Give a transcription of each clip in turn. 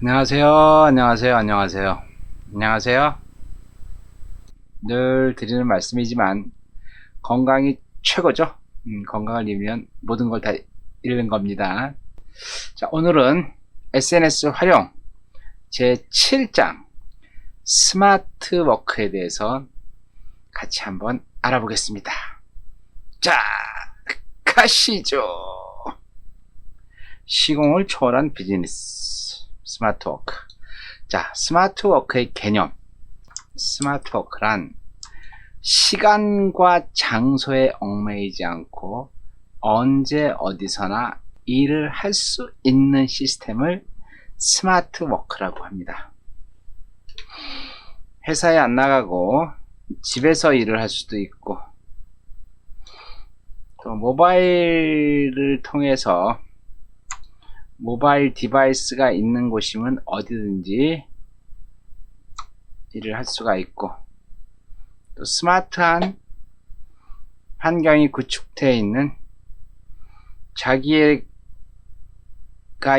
안녕하세요. 안녕하세요. 안녕하세요. 안녕하세요. 늘 드리는 말씀이지만 건강이 최고죠. 건강을 잃으면 모든 걸 다 잃는 겁니다. 자, 오늘은 SNS 활용 제 7장 스마트 워크에 대해서 같이 한번 알아보겠습니다. 자, 가시죠. 시공을 초월한 비즈니스 스마트 워크. 자, 스마트 워크의 개념. 스마트 워크란 시간과 장소에 얽매이지 않고 언제 어디서나 일을 할 수 있는 시스템을 스마트 워크라고 합니다. 회사에 안 나가고 집에서 일을 할 수도 있고, 또 모바일을 통해서 모바일 디바이스가 있는 곳이면 어디든지 일을 할 수가 있고, 또 스마트한 환경이 구축되어 있는 자기가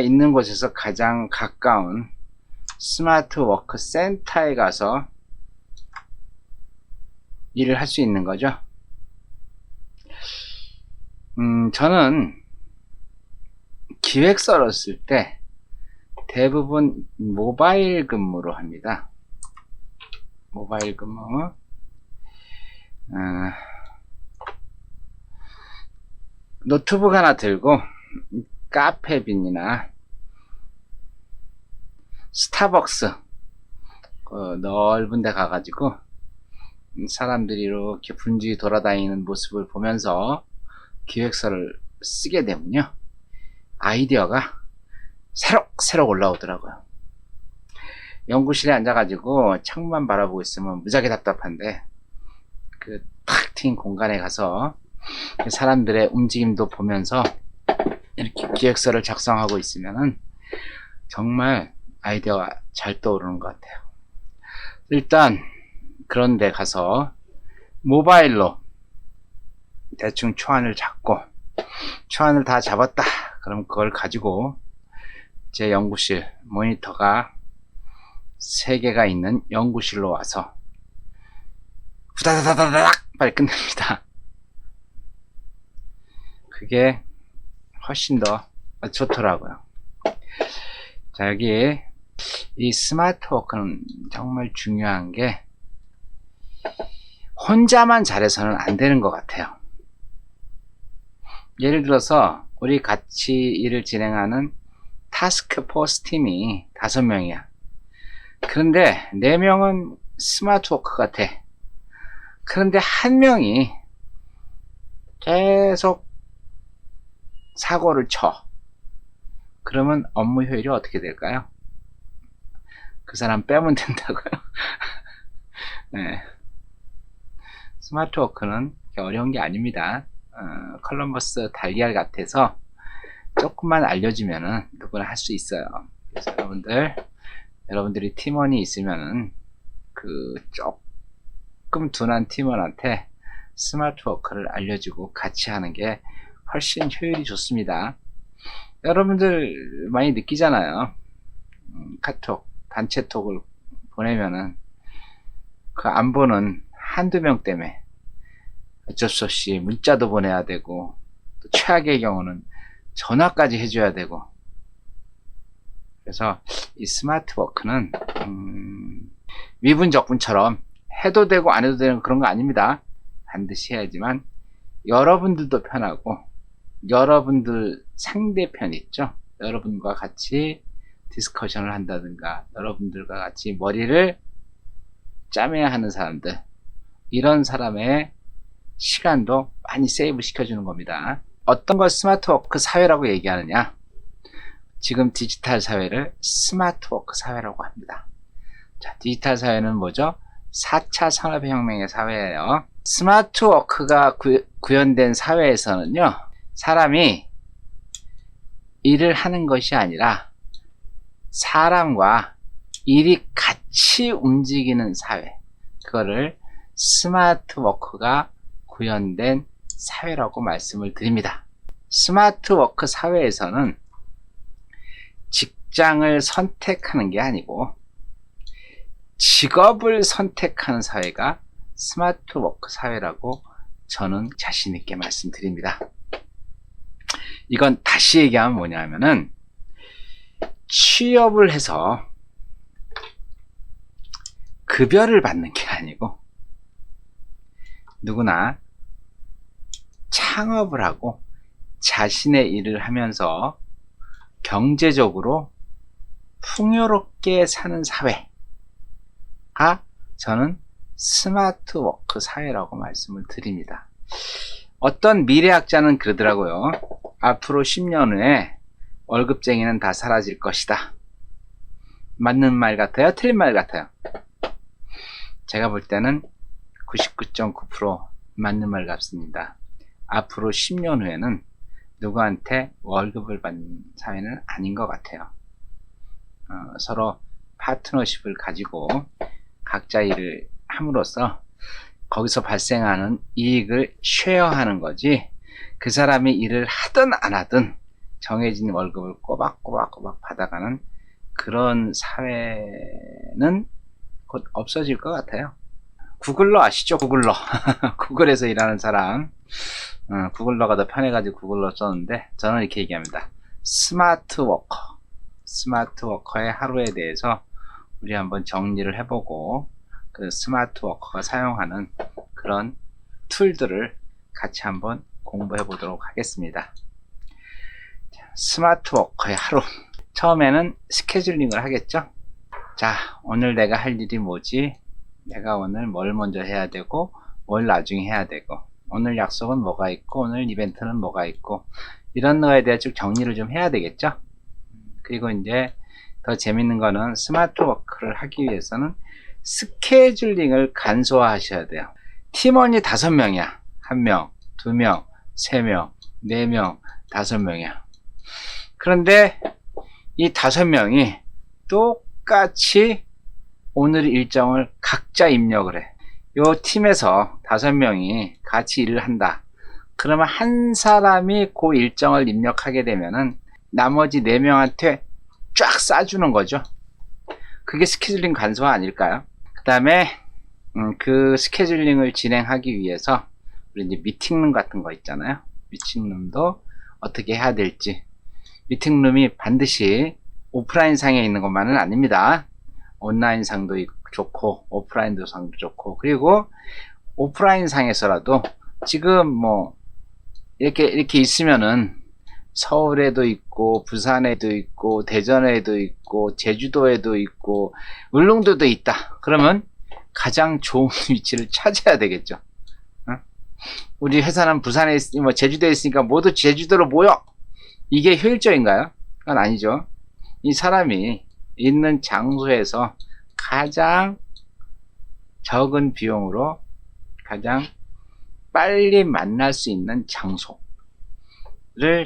있는 곳에서 가장 가까운 스마트 워크 센터에 가서 일을 할 수 있는 거죠. 저는 기획서를 쓸 때 대부분 모바일 근무로 합니다. 모바일 근무. 노트북 하나 들고 카페빈이나 스타벅스 넓은 데 가가지고 사람들이 이렇게 분주히 돌아다니는 모습을 보면서 기획서를 쓰게 되면요, 아이디어가 새록 올라오더라고요. 연구실에 앉아가지고 창만 바라보고 있으면 무지하게 답답한데, 그 탁 트인 공간에 가서 사람들의 움직임도 보면서 이렇게 기획서를 작성하고 있으면은 정말 아이디어가 잘 떠오르는 것 같아요. 일단 그런 데 가서 모바일로 대충 초안을 잡고, 초안을 다 잡았다 그럼 그걸 가지고 제 연구실, 모니터가 3개가 있는 연구실로 와서 후다다다닥 빨리 끝냅니다. 그게 훨씬 더 좋더라고요. 자, 여기 이 스마트 워크는 정말 중요한 게 혼자만 잘해서는 안 되는 것 같아요. 예를 들어서 우리 같이 일을 진행하는 타스크포스 팀이 5명이야. 그런데 4명은 스마트 워크가 돼. 그런데 1명이 계속 사고를 쳐. 그러면 업무 효율이 어떻게 될까요? 그 사람 빼면 된다고요. 네. 스마트 워크는 어려운 게 아닙니다. 컬럼버스 달걀 같아서 조금만 알려주면은 누구나 할 수 있어요. 그래서 여러분들이 팀원이 있으면은 그 조금 둔한 팀원한테 스마트 워크를 알려주고 같이 하는 게 훨씬 효율이 좋습니다. 여러분들 많이 느끼잖아요. 카톡, 단체톡을 보내면은 그 안 보는 한두 명 때문에 어쩔 수 없이 문자도 보내야 되고, 또 최악의 경우는 전화까지 해줘야 되고. 그래서 이 스마트 워크는 미분적분처럼 해도 되고 안 해도 되는 그런 거 아닙니다. 반드시 해야지만 여러분들도 편하고, 여러분들 상대편 있죠, 여러분과 같이 디스커션을 한다든가 여러분들과 같이 머리를 짜매야 하는 사람들, 이런 사람의 시간도 많이 세이브 시켜주는 겁니다. 어떤 걸 스마트 워크 사회라고 얘기하느냐? 지금 디지털 사회를 스마트 워크 사회라고 합니다. 자, 디지털 사회는 뭐죠? 4차 산업혁명의 사회예요. 스마트 워크가 구현된 사회에서는요, 사람이 일을 하는 것이 아니라 사람과 일이 같이 움직이는 사회, 그거를 스마트 워크가 구현된 사회라고 말씀을 드립니다. 스마트 워크 사회에서는 직장을 선택하는 게 아니고 직업을 선택하는 사회가 스마트 워크 사회라고 저는 자신 있게 말씀드립니다. 이건 다시 얘기하면 뭐냐면은 취업을 해서 급여를 받는 게 아니고 누구나 창업을 하고 자신의 일을 하면서 경제적으로 풍요롭게 사는 사회가 저는 스마트 워크 사회라고 말씀을 드립니다. 어떤 미래학자는 그러더라고요. 앞으로 10년 후에 월급쟁이는 다 사라질 것이다. 맞는 말 같아요? 틀린 말 같아요? 제가 볼 때는 99.9% 맞는 말 같습니다. 앞으로 10년 후에는 누구한테 월급을 받는 사회는 아닌 것 같아요. 서로 파트너십을 가지고 각자 일을 함으로써 거기서 발생하는 이익을 쉐어하는 거지, 그 사람이 일을 하든 안 하든 정해진 월급을 꼬박꼬박 받아가는 그런 사회는 곧 없어질 것 같아요. 구글러 아시죠? 구글러. 구글에서 일하는 사람. 구글러가 더 편해가지고 구글러 썼는데, 저는 이렇게 얘기합니다. 스마트 워커. 스마트 워커의 하루에 대해서 우리 한번 정리를 해보고, 그 스마트 워커가 사용하는 그런 툴들을 같이 한번 공부해 보도록 하겠습니다. 스마트 워커의 하루. 처음에는 스케줄링을 하겠죠? 자, 오늘 내가 할 일이 뭐지? 내가 오늘 뭘 먼저 해야 되고, 뭘 나중에 해야 되고, 오늘 약속은 뭐가 있고, 오늘 이벤트는 뭐가 있고, 이런 거에 대해 쭉 정리를 좀 해야 되겠죠? 그리고 이제 더 재밌는 거는 스마트 워크를 하기 위해서는 스케줄링을 간소화하셔야 돼요. 팀원이 5명이야. 1명, 2명, 3명, 4명, 5명이야. 그런데 이 5명이 똑같이 오늘 일정을 각자 입력을 해. 요 팀에서 5명이 같이 일을 한다. 그러면 한 사람이 그 일정을 입력하게 되면은 나머지 4명한테 쫙 싸주는 거죠. 그게 스케줄링 간소화 아닐까요? 그 다음에 그 스케줄링을 진행하기 위해서 우리 이제 미팅룸 같은 거 있잖아요. 미팅룸도 어떻게 해야 될지. 미팅룸이 반드시 오프라인 상에 있는 것만은 아닙니다. 온라인 상도 좋고 오프라인 상도 좋고, 그리고 오프라인 상에서라도 지금 뭐 이렇게 있으면은 서울에도 있고 부산에도 있고 대전에도 있고 제주도에도 있고 울릉도도 있다. 그러면 가장 좋은 위치를 찾아야 되겠죠. 우리 회사는 부산에 있으니 뭐 제주도에 있으니까 모두 제주도로 모여. 이게 효율적인가요? 그건 아니죠. 이 사람이 있는 장소에서 가장 적은 비용으로 가장 빨리 만날 수 있는 장소를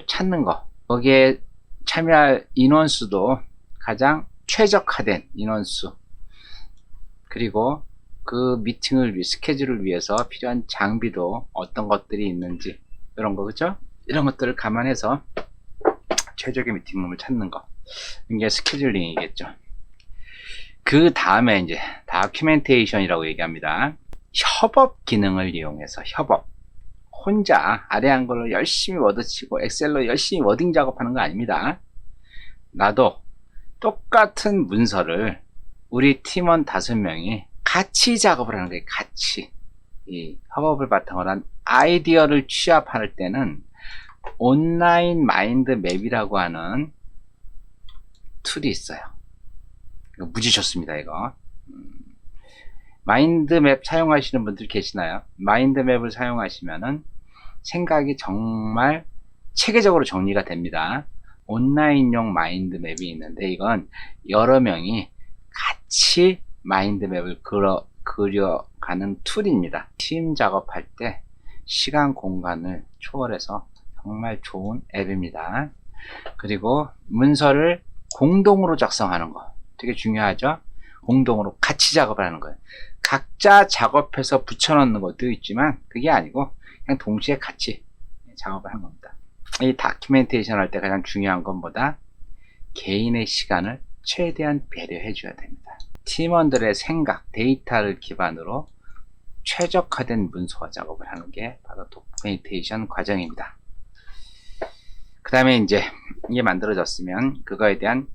찾는 거. 거기에 참여할 인원수도 가장 최적화된 인원수. 그리고 그 미팅을 스케줄을 위해서 필요한 장비도 어떤 것들이 있는지, 이런 거, 그죠? 이런 것들을 감안해서 최적의 미팅룸을 찾는 거. 이게 스케줄링이겠죠. 그 다음에 이제 다큐멘테이션이라고 얘기합니다. 협업 기능을 이용해서 협업. 혼자 아래 한글로 열심히 워드치고 엑셀로 열심히 워딩 작업하는 거 아닙니다. 나도 똑같은 문서를 우리 팀원 5명이 같이 작업을 하는 거예요. 같이. 이 협업을 바탕으로 한 아이디어를 취합할 때는 온라인 마인드 맵이라고 하는 툴이 있어요. 이거 무지 좋습니다. 이거 마인드맵 사용하시는 분들 계시나요? 마인드맵을 사용하시면은 생각이 정말 체계적으로 정리가 됩니다. 온라인용 마인드맵이 있는데, 이건 여러 명이 같이 마인드맵을 그려가는 툴입니다. 팀 작업할 때 시간 공간을 초월해서 정말 좋은 앱입니다. 그리고 문서를 공동으로 작성하는 거 되게 중요하죠. 공동으로 같이 작업을 하는 거예요. 각자 작업해서 붙여넣는 것도 있지만 그게 아니고 그냥 동시에 같이 작업을 하는 겁니다. 이 다큐멘테이션 할 때 가장 중요한 건 뭐다? 개인의 시간을 최대한 배려해 줘야 됩니다. 팀원들의 생각, 데이터를 기반으로 최적화된 문서화 작업을 하는 게 바로 도큐멘테이션 과정입니다. 그 다음에 이제 이게 만들어졌으면 그거에 대한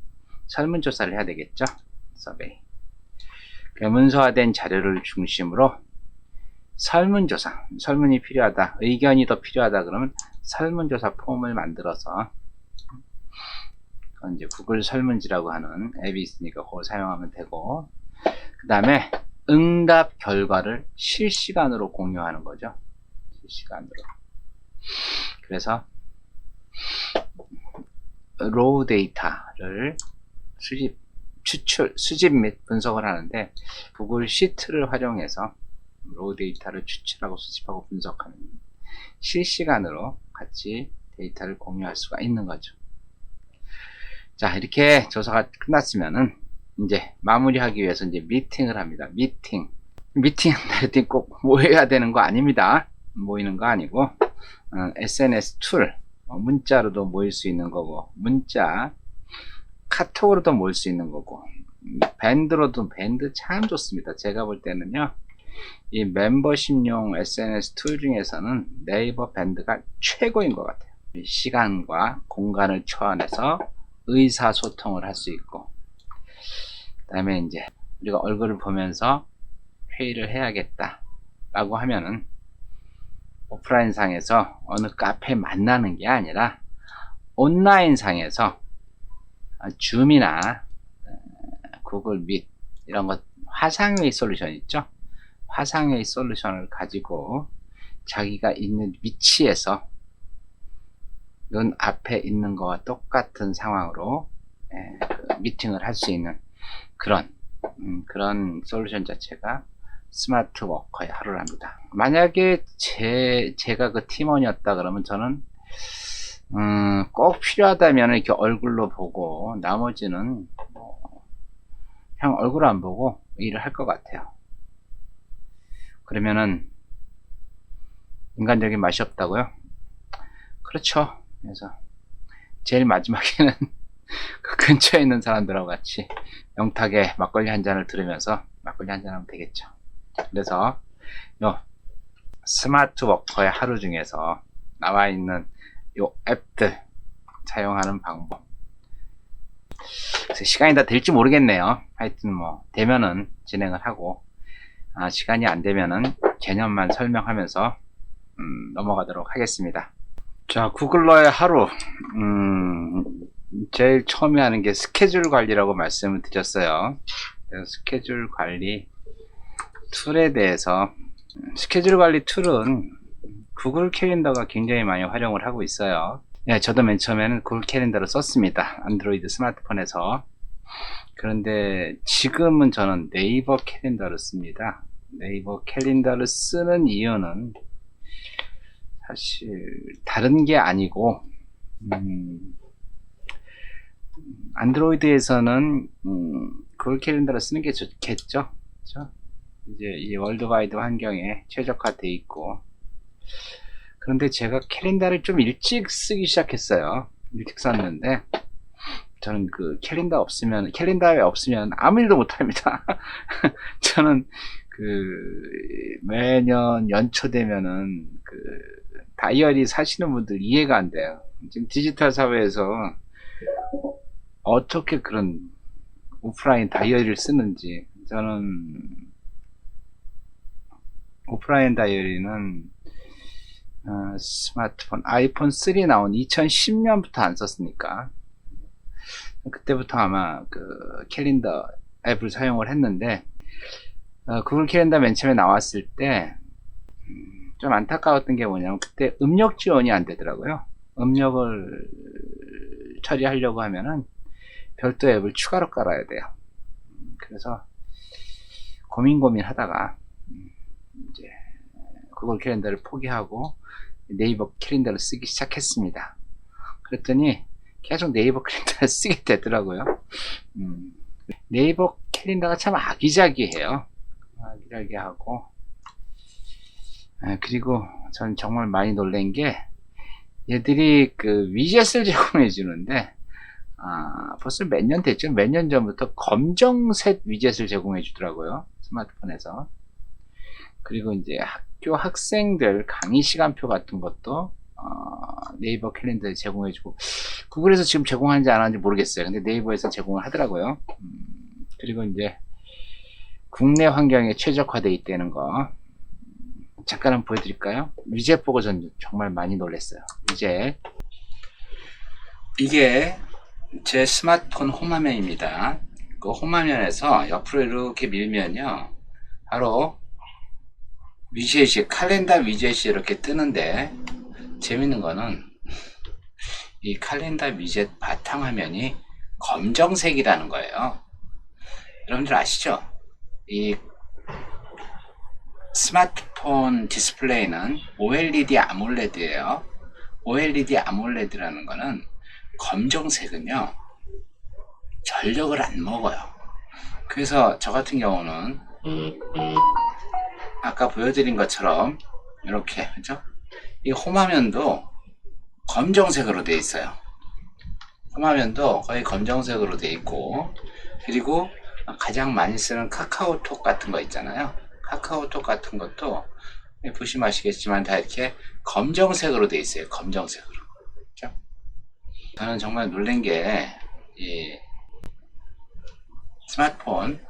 설문조사를 해야 되겠죠. 서베이. 그 문서화된 자료를 중심으로 설문조사, 설문이 필요하다, 의견이 더 필요하다 그러면 설문조사 폼을 만들어서 이제 구글 설문지라고 하는 앱이 있으니까 그걸 사용하면 되고, 그 다음에 응답 결과를 실시간으로 공유하는 거죠. 실시간으로. 그래서 로우 데이터를 수집 및 분석을 하는데 구글 시트를 활용해서 로우 데이터를 추출하고 수집하고 분석하는, 실시간으로 같이 데이터를 공유할 수가 있는 거죠. 자, 이렇게 조사가 끝났으면은 이제 마무리하기 위해서 이제 미팅을 합니다. 미팅 꼭 모여야 되는 거 아닙니다. 모이는 거 아니고 SNS 툴, 문자로도 모일 수 있는 거고, 문자 카톡으로도 모일 수 있는 거고, 밴드로도, 밴드 참 좋습니다. 제가 볼 때는요, 이 멤버십용 SNS 툴 중에서는 네이버 밴드가 최고인 것 같아요. 시간과 공간을 초안해서 의사소통을 할 수 있고, 그 다음에 이제 우리가 얼굴을 보면서 회의를 해야겠다 라고 하면은 오프라인 상에서 어느 카페에 만나는 게 아니라 온라인 상에서 줌이나 구글 밋 이런 것, 화상회의 솔루션 있죠. 화상회의 솔루션을 가지고 자기가 있는 위치에서 눈 앞에 있는 거와 똑같은 상황으로 미팅을 할 수 있는 그런 솔루션 자체가 스마트 워커의 하루랍니다. 만약에 제가 그 팀원이었다 그러면 저는 꼭 필요하다면 이렇게 얼굴로 보고 나머지는 그냥 얼굴 안 보고 일을 할 것 같아요. 그러면은 인간적인 맛이 없다고요? 그렇죠. 그래서 제일 마지막에는 그 근처에 있는 사람들하고 같이 영탁에 막걸리 한 잔을 들으면서 막걸리 한 잔 하면 되겠죠. 그래서 요 스마트 워커의 하루 중에서 나와 있는 요 앱들 사용하는 방법, 시간이 다 될지 모르겠네요. 하여튼 뭐 되면은 진행을 하고, 시간이 안 되면은 개념만 설명하면서 넘어가도록 하겠습니다. 자, 구글러의 하루, 제일 처음에 하는 게 스케줄 관리라고 말씀을 드렸어요. 스케줄 관리 툴에 대해서, 스케줄 관리 툴은 구글 캘린더가 굉장히 많이 활용을 하고 있어요. 네, 저도 맨 처음에는 구글 캘린더를 썼습니다. 안드로이드 스마트폰에서. 그런데 지금은 저는 네이버 캘린더를 씁니다. 네이버 캘린더를 쓰는 이유는 사실 다른 게 아니고, 안드로이드에서는 구글 캘린더를 쓰는 게 좋겠죠. 그렇죠? 이제 이 월드와이드 환경에 최적화되어 있고, 그런데 제가 캘린더를 좀 일찍 쓰기 시작했어요. 일찍 썼는데 저는 그 캘린더에 없으면 아무 일도 못 합니다. 저는 그 매년 연초 되면은 그 다이어리 사시는 분들 이해가 안 돼요. 지금 디지털 사회에서 어떻게 그런 오프라인 다이어리를 쓰는지. 저는 오프라인 다이어리는 스마트폰 아이폰 3 나온 2010년부터 안 썼으니까 그때부터 아마 그 캘린더 앱을 사용을 했는데, 구글 캘린더 맨 처음에 나왔을 때 좀 안타까웠던 게 뭐냐면 그때 음력 지원이 안 되더라고요. 음력을 처리하려고 하면은 별도 앱을 추가로 깔아야 돼요. 그래서 고민 하다가 이제 구글 캘린더를 포기하고 네이버 캘린더를 쓰기 시작했습니다. 그랬더니 계속 네이버 캘린더를 쓰게 되더라고요. 네이버 캘린더가 참 아기자기해요. 아기자기하고, 그리고 전 정말 많이 놀란 게 얘들이 그 위젯을 제공해 주는데 벌써 몇 년 됐죠. 몇 년 전부터 검정색 위젯을 제공해 주더라고요. 스마트폰에서. 그리고 이제 학교 학생들 강의 시간표 같은 것도 네이버 캘린더에 제공해 주고, 구글에서 지금 제공하는지 안 하는지 모르겠어요. 근데 네이버에서 제공을 하더라고요. 그리고 이제 국내 환경에 최적화되어 있다는 거 잠깐 한번 보여드릴까요? 위젯 보고 전 정말 많이 놀랐어요. 위젯, 이게 제 스마트폰 홈화면입니다. 그 홈화면에서 옆으로 이렇게 밀면요, 바로 위젯이, 칼렌더 위젯이 이렇게 뜨는데, 재밌는 거는 이 칼렌더 위젯 바탕화면이 검정색이라는 거예요. 여러분들 아시죠? 이 스마트폰 디스플레이는 OLED 아몰레드예요. OLED 아몰레드라는 거는 검정색은요, 전력을 안 먹어요. 그래서 저 같은 경우는 아까 보여드린 것처럼 이렇게, 그죠? 이 홈화면도 검정색으로 되어 있어요. 홈화면도 거의 검정색으로 되어 있고, 그리고 가장 많이 쓰는 카카오톡 같은 거 있잖아요. 카카오톡 같은 것도 보시면 아시겠지만 다 이렇게 검정색으로 되어 있어요. 검정색으로. 그렇죠? 저는 정말 놀란 게, 이 스마트폰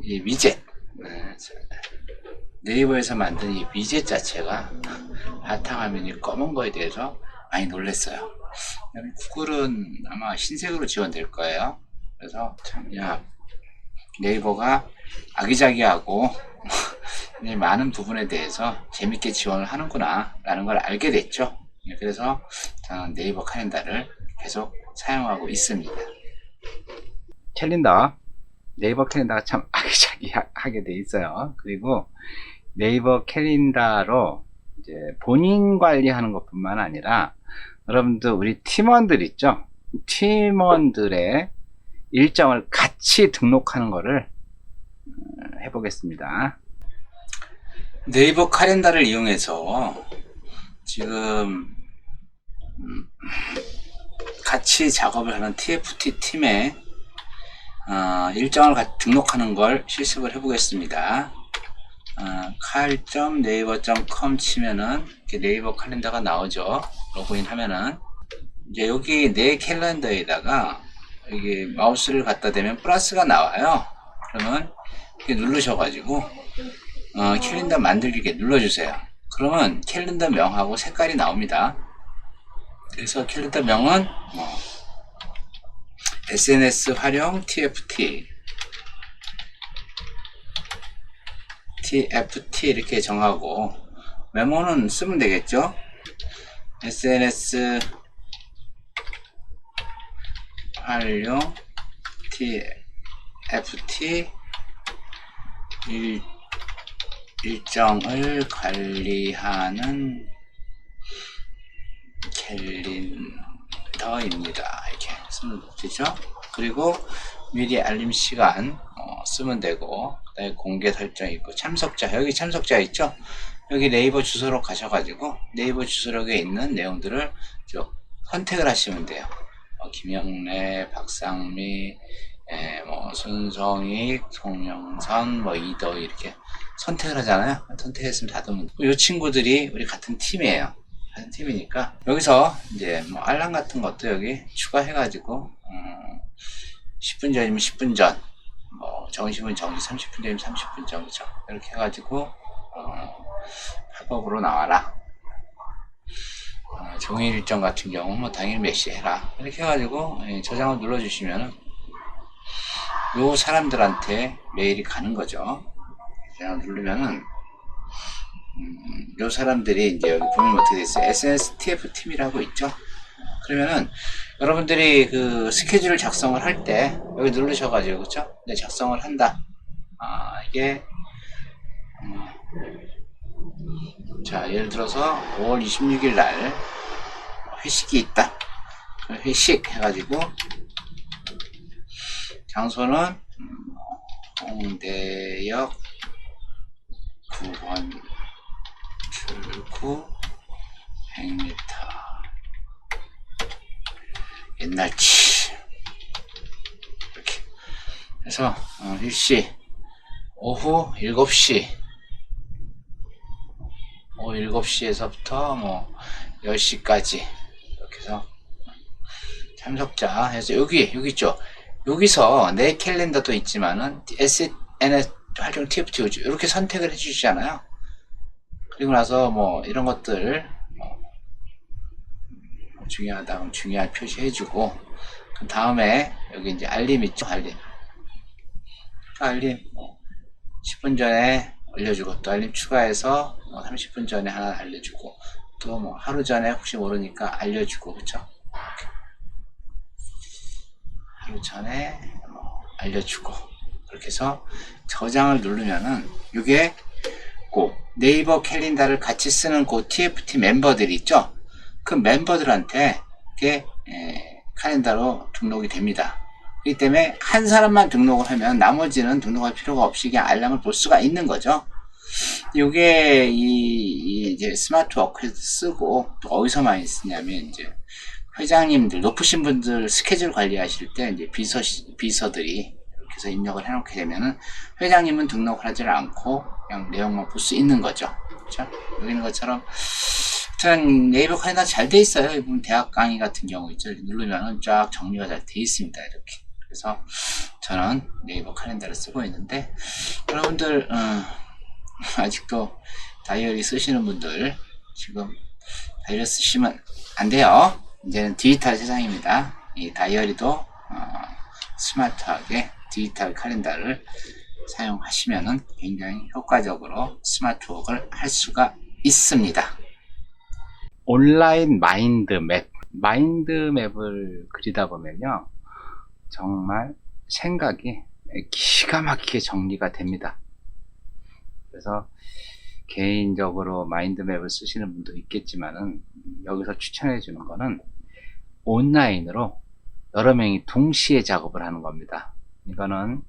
이 위젯, 네이버에서 만든 이 위젯 자체가 바탕화면이 검은 거에 대해서 많이 놀랐어요. 구글은 아마 흰색으로 지원될 거예요. 그래서 참, 야, 네이버가 아기자기하고 많은 부분에 대해서 재밌게 지원을 하는구나 라는 걸 알게 됐죠. 그래서 저는 네이버 캘린더를 계속 사용하고 있습니다. 캘린더, 네이버 캘린더가 참 아기자기하게 돼 있어요. 그리고 네이버 캘린더로 이제 본인 관리하는 것뿐만 아니라, 여러분들 우리 팀원들 있죠? 팀원들의 일정을 같이 등록하는 거를 해보겠습니다. 네이버 칼렌더를 이용해서 지금 같이 작업을 하는 TFT 팀에 일정을 등록하는 걸 실습을 해보겠습니다. 칼.네이버.com 치면은 이렇게 네이버 칼렌더가 나오죠. 로그인 하면은 이제 여기 내 캘린더에다가 여기 마우스를 갖다 대면 플러스가 나와요. 그러면 이렇게 누르셔가지고 캘린더 만들기 이렇게 눌러주세요. 그러면 캘린더 명하고 색깔이 나옵니다. 그래서 캘린더 명은 SNS 활용 TFT 이렇게 정하고, 메모는 쓰면 되겠죠. SNS 활용 TFT 일정을 관리하는 캘린더입니다. 이렇게 쓰면 되죠. 그리고 미리 알림 시간 쓰면 되고, 그다음에 공개 설정 있고, 참석자, 여기 참석자 있죠. 여기 네이버 주소로 가셔가지고 네이버 주소록에 있는 내용들을 선택을 하시면 돼요. 김영래, 박상미, 손성익, 송영선, 이더 이렇게 선택을 하잖아요. 선택했으면 닫으면, 이 친구들이 우리 같은 팀이에요. 같은 팀이니까 여기서 이제 알람 같은 것도 여기 추가해가지고 10분 전이면 10분 전, 정시면 정시, 30분 전이면 30분 전, 그렇죠? 이렇게 해가지고 팝업으로 나와라. 종일 일정 같은 경우 당일 몇 시에 해라. 이렇게 해가지고 저장을 눌러주시면은 요 사람들한테 메일이 가는 거죠. 저장을 누르면은 요 사람들이 이제 여기 보면 어떻게 됐어요? SNS TF 팀이라고 있죠. 그러면은 여러분들이 그 스케줄을 작성을 할 때 여기 누르셔가지고, 그쵸? 네, 작성을 한다. 이게 자, 예를 들어서 5월 26일 날 회식이 있다. 회식 해가지고 장소는 홍대역 9번 출구 100m. 옛날치 이렇게 해서 일시 오후 7시 오후 7시에서부터 뭐 10시까지 이렇게 해서 참석자 해서 여기 있죠. 여기서 내 캘린더도 있지만은 SNS 활용 TFT 우주 이렇게 선택을 해주시잖아요. 그리고 나서 뭐 이런 것들 중요하다면 중요한 표시해주고 그 다음에 여기 이제 알림 있죠. 알림 10분 전에 알려주고 또 알림 추가해서 30분 전에 하나 알려주고 또 뭐 하루 전에 혹시 모르니까 알려주고 그쵸. 하루 전에 알려주고 그렇게 해서 저장을 누르면은 이게 그 네이버 캘린더를 같이 쓰는 그 TFT 멤버들이 있죠. 그 멤버들한테 이게 칼렌더로 등록이 됩니다. 그렇기 때문에 한 사람만 등록을 하면 나머지는 등록할 필요가 없이 그냥 알람을 볼 수가 있는 거죠. 이게 이제 스마트 워크에서 쓰고 또 어디서 많이 쓰냐면 이제 회장님들 높으신 분들 스케줄 관리하실 때 이제 비서들이 이렇게 해서 입력을 해놓게 되면은 회장님은 등록을 하지 않고 그냥 내용만 볼 수 있는 거죠. 그렇죠? 여기 있는 것처럼 전 네이버 칼렌더 잘 돼 있어요. 이분 대학 강의 같은 경우 있죠. 누르면은 쫙 정리가 잘 돼 있습니다. 이렇게. 그래서 저는 네이버 칼렌더를 쓰고 있는데 여러분들 아직도 다이어리 쓰시는 분들 지금 다이어리 쓰시면 안 돼요. 이제는 디지털 세상입니다. 이 다이어리도 스마트하게 디지털 칼렌더를 사용하시면은 굉장히 효과적으로 스마트워크를 할 수가 있습니다. 온라인 마인드맵을 그리다 보면요 정말 생각이 기가 막히게 정리가 됩니다. 그래서 개인적으로 마인드맵을 쓰시는 분도 있겠지만은 여기서 추천해 주는 거는 온라인으로 여러 명이 동시에 작업을 하는 겁니다. 이거는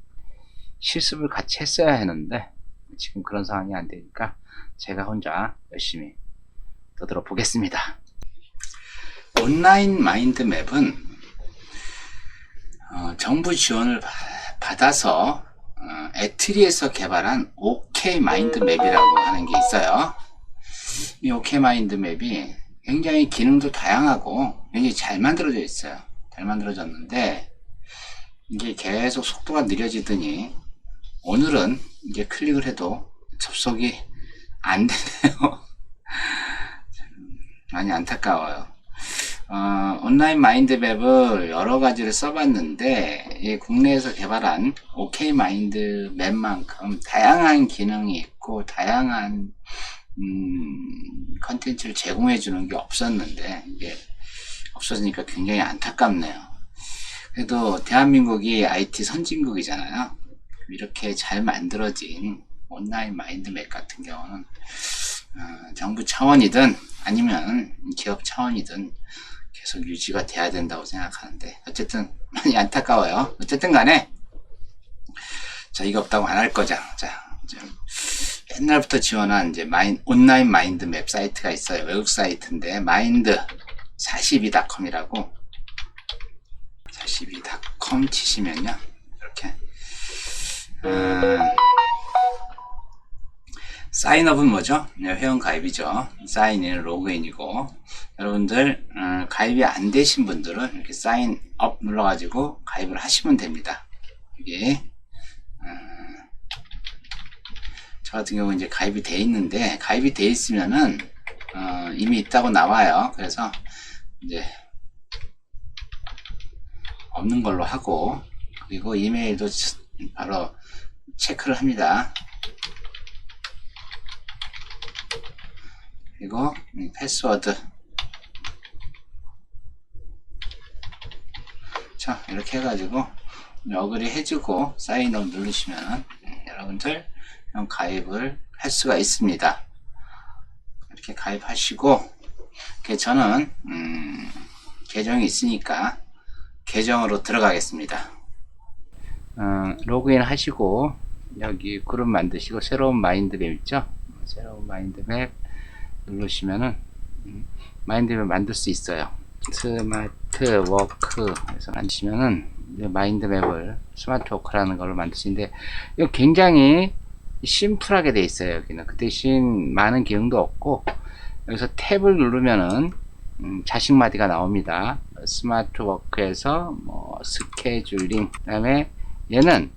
실습을 같이 했어야 했는데 지금 그런 상황이 안 되니까 제가 혼자 열심히 떠들어 보겠습니다. 온라인 마인드맵은 정부 지원을 받아서 애트리에서 개발한 OK 마인드맵이라고 하는 게 있어요. 이 OK 마인드맵이 굉장히 기능도 다양하고 굉장히 잘 만들어져 있어요. 잘 만들어졌는데 이게 계속 속도가 느려지더니 오늘은 이제 클릭을 해도 접속이 안 되네요. 많이 안타까워요. 온라인 마인드맵을 여러 가지를 써봤는데 국내에서 개발한 OK 마인드맵만큼 다양한 기능이 있고 다양한 컨텐츠를 제공해 주는 게 없었는데 이게 없어지니까 굉장히 안타깝네요. 그래도 대한민국이 IT 선진국이잖아요. 이렇게 잘 만들어진 온라인 마인드맵 같은 경우는 정부 차원이든 아니면 기업 차원이든 계속 유지가 돼야 된다고 생각하는데 어쨌든 많이 안타까워요. 어쨌든 간에 저희가 없다고 안 할 거죠. 자, 옛날부터 지원한 이제 온라인 마인드맵 사이트가 있어요. 외국 사이트인데 mind42.com이라고 42.com 치시면요 이렇게 사인업은 뭐죠? 회원 가입이죠. 사인인은 로그인이고 여러분들 가입이 안 되신 분들은 이렇게 사인업 눌러가지고 가입을 하시면 됩니다. 이게 저 같은 경우 이제 가입이 돼 있는데 가입이 돼 있으면은 이미 있다고 나와요. 그래서 이제 없는 걸로 하고 그리고 이메일도 바로 체크를 합니다. 그리고 패스워드 자 이렇게 해가지고 어그리 해주고 사인업 누르시면 여러분들 가입을 할 수가 있습니다. 이렇게 가입하시고 저는 계정이 있으니까 계정으로 들어가겠습니다. 로그인 하시고 여기 그룹 만드시고 새로운 마인드맵 있죠? 새로운 마인드맵 누르시면은 마인드맵 만들 수 있어요. 스마트 스마트 워크에서 만드시면은 마인드맵을 스마트 워크라는 걸로 만드시는데 이거 굉장히 심플하게 돼 있어요. 여기는 그 대신 많은 기능도 없고 여기서 탭을 누르면은 자식마디가 나옵니다. 스마트 워크에서 뭐 스케줄링, 그 다음에 얘는